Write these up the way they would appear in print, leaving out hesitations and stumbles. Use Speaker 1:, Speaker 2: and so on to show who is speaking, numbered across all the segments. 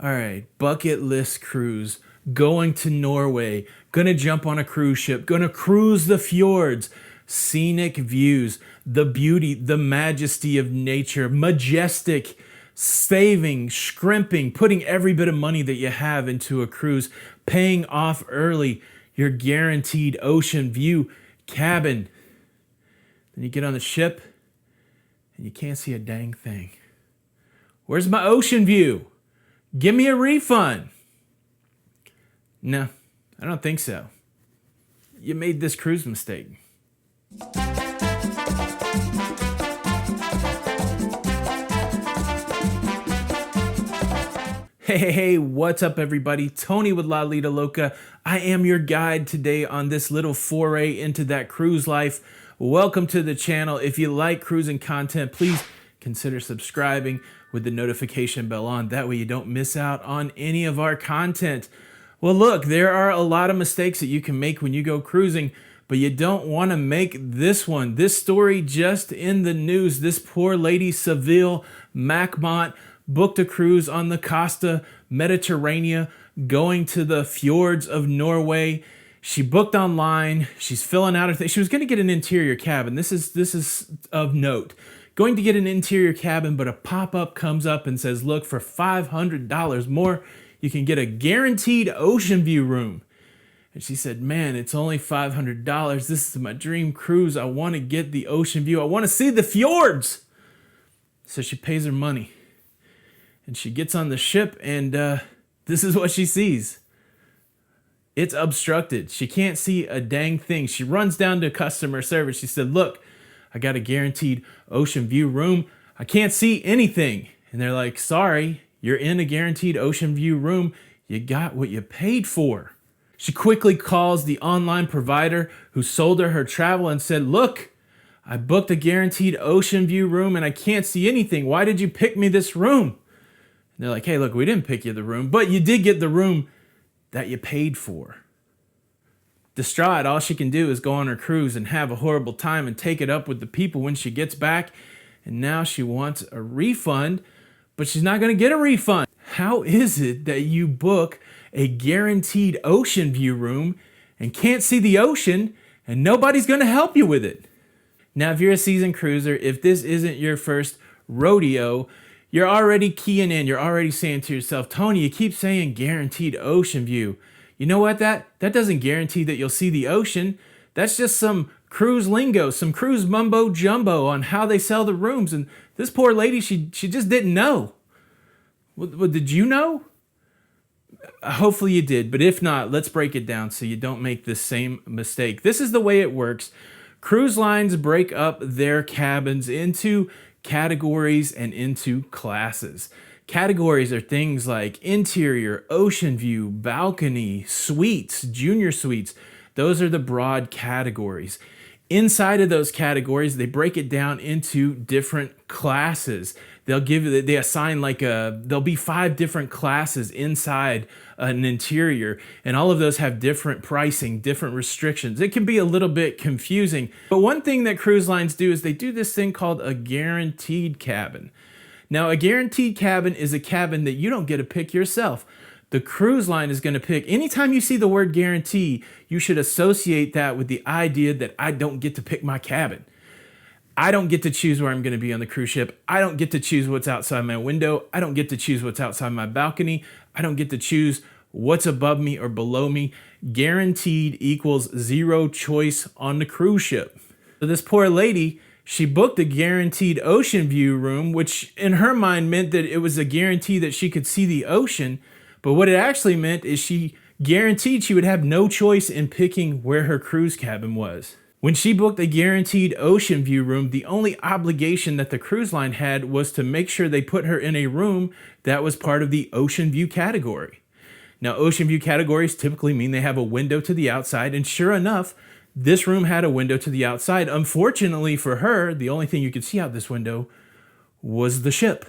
Speaker 1: All right, bucket list cruise, going to Norway, gonna jump on a cruise ship, gonna cruise the fjords, scenic views, the beauty, the majesty of nature, majestic, saving, scrimping, putting every bit of money that you have into a cruise, paying off early, your guaranteed ocean view cabin. Then you get on the ship and you can't see a dang thing. Where's my ocean view? Give me a refund. No, I don't think so. You made this cruise mistake. Hey, what's up everybody? Tony with Lido Loca. I am your guide today on this little foray into that cruise life. Welcome to the channel. If you like cruising content, please consider subscribing with the notification bell on. That way you don't miss out on any of our content. Well, look, there are a lot of mistakes that you can make when you go cruising, but you don't want to make this one. This story just in the news. This poor lady, Seville Macmont, booked a cruise on the Costa Mediterranea going to the fjords of Norway. She booked online. She's filling out her thing. She was going to get an interior cabin. This is of note. Going to get an interior cabin, but a pop-up comes up and says, look, for $500 more, you can get a guaranteed ocean view room. And she said, man, it's only $500. This is my dream cruise. I want to get the ocean view. I want to see the fjords. So she pays her money. And she gets on the ship, and this is what she sees. It's obstructed. She can't see a dang thing. She runs down to customer service. She said, look, I got a guaranteed ocean view room. I can't see anything. And they're like, sorry, you're in a guaranteed ocean view room. You got what you paid for. She quickly calls the online provider who sold her travel and said, look, I booked a guaranteed ocean view room and I can't see anything. Why did you pick me this room? And they're like, hey, look, we didn't pick you the room, but you did get the room that you paid for. Distraught, all she can do is go on her cruise and have a horrible time and take it up with the people when she gets back. And now she wants a refund, but she's not going to get a refund. How is it that you book a guaranteed ocean view room and can't see the ocean and nobody's going to help you with it? Now, if you're a seasoned cruiser, if this isn't your first rodeo, you're already keying in. You're already saying to yourself, Tony, you keep saying guaranteed ocean view. You know what? That doesn't guarantee that you'll see the ocean. That's just some cruise lingo, some cruise mumbo jumbo on how they sell the rooms. And this poor lady, she just didn't know. Well, did you know? Hopefully you did. But if not, let's break it down so you don't make the same mistake. This is the way it works. Cruise lines break up their cabins into categories and into classes. Categories are things like interior, ocean view, balcony, suites, junior suites. Those are the broad categories. Inside of those categories, they break it down into different classes. They assign there'll be 5 different classes inside an interior, and all of those have different pricing, different restrictions. It can be a little bit confusing, but one thing that cruise lines do is they do this thing called a guaranteed cabin. Now, a guaranteed cabin is a cabin that you don't get to pick yourself. The cruise line is going to pick. Anytime you see the word guarantee, you should associate that with the idea that I don't get to pick my cabin. I don't get to choose where I'm going to be on the cruise ship. I don't get to choose what's outside my window. I don't get to choose what's outside my balcony. I don't get to choose what's above me or below me. Guaranteed equals zero choice on the cruise ship. So this poor lady, she booked a guaranteed ocean view room, which in her mind meant that it was a guarantee that she could see the ocean. But what it actually meant is she guaranteed she would have no choice in picking where her cruise cabin was. When she booked a guaranteed ocean view room, the only obligation that the cruise line had was to make sure they put her in a room that was part of the ocean view category. Now, ocean view categories typically mean they have a window to the outside, and sure enough, this room had a window to the outside. Unfortunately for her, the only thing you could see out this window was the ship.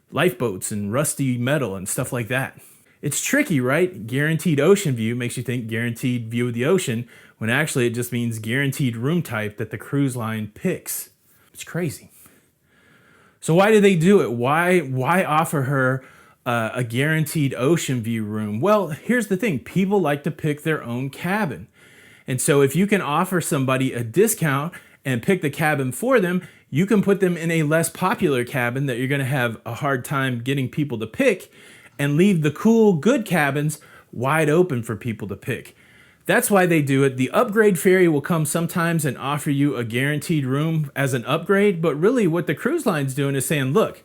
Speaker 1: Lifeboats and rusty metal and stuff like that. It's tricky, right? Guaranteed ocean view makes you think guaranteed view of the ocean, when actually it just means guaranteed room type that the cruise line picks. It's crazy. So why did they do it? Why offer her a guaranteed ocean view room. Well, here's the thing. People like to pick their own cabin. And so if you can offer somebody a discount and pick the cabin for them, you can put them in a less popular cabin that you're going to have a hard time getting people to pick, and leave the cool, good cabins wide open for people to pick. That's why they do it. The upgrade ferry will come sometimes and offer you a guaranteed room as an upgrade, but really what the cruise line's doing is saying, look,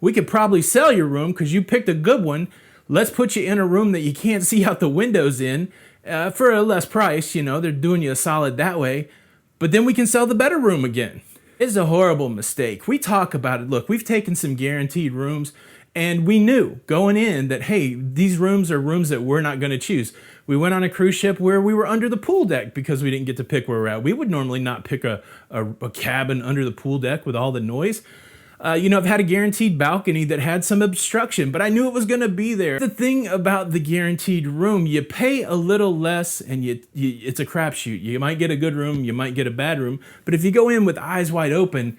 Speaker 1: we could probably sell your room because you picked a good one. Let's put you in a room that you can't see out the windows in for a less price. You know, they're doing you a solid that way. But then we can sell the better room again. It's a horrible mistake. We talk about it. Look, we've taken some guaranteed rooms, and we knew going in that, hey, these rooms are rooms that we're not going to choose. We went on a cruise ship where we were under the pool deck because we didn't get to pick where we're at. We would normally not pick a cabin under the pool deck with all the noise. I've had a guaranteed balcony that had some obstruction, but I knew it was going to be there. The thing about the guaranteed room, you pay a little less and it's a crapshoot. You might get a good room, you might get a bad room, but if you go in with eyes wide open,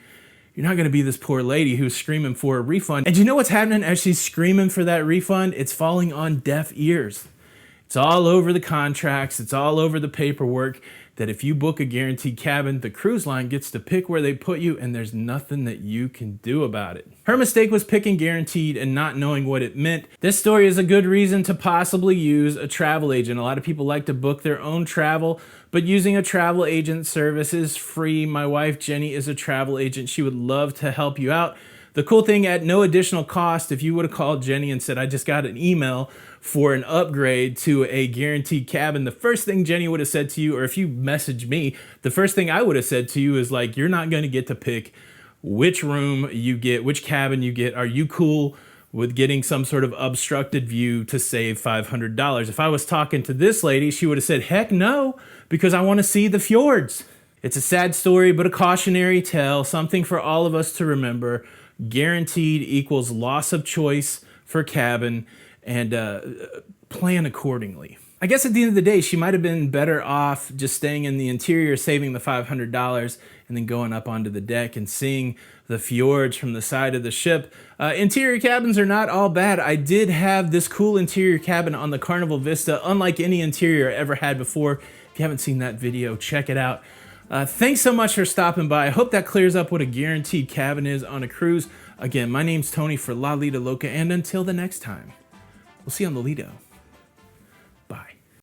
Speaker 1: you're not going to be this poor lady who's screaming for a refund. And you know what's happening as she's screaming for that refund? It's falling on deaf ears. It's all over the contracts. It's all over the paperwork that if you book a guaranteed cabin, the cruise line gets to pick where they put you, and there's nothing that you can do about it. Her mistake was picking guaranteed and not knowing what it meant. This story is a good reason to possibly use a travel agent. A lot of people like to book their own travel, but using a travel agent service is free. My wife, Jenny, is a travel agent. She would love to help you out. The cool thing, at no additional cost, if you would have called Jenny and said, I just got an email for an upgrade to a guaranteed cabin, the first thing Jenny would have said to you, or if you messaged me, the first thing I would have said to you is like, you're not going to get to pick which room you get, which cabin you get. Are you cool with getting some sort of obstructed view to save $500? If I was talking to this lady, she would have said, heck no, because I want to see the fjords. It's a sad story, but a cautionary tale, something for all of us to remember. Guaranteed equals loss of choice for cabin, and plan accordingly. I guess at the end of the day, she might have been better off just staying in the interior, saving the $500, and then going up onto the deck and seeing the fjords from the side of the ship. Interior cabins are not all bad. I did have this cool interior cabin on the Carnival Vista, unlike any interior I ever had before. If you haven't seen that video, check it out. Thanks so much for stopping by. I hope that clears up what a guaranteed cabin is on a cruise. Again, my name's Tony for Lido Loca, and until the next time, we'll see you on the Lido.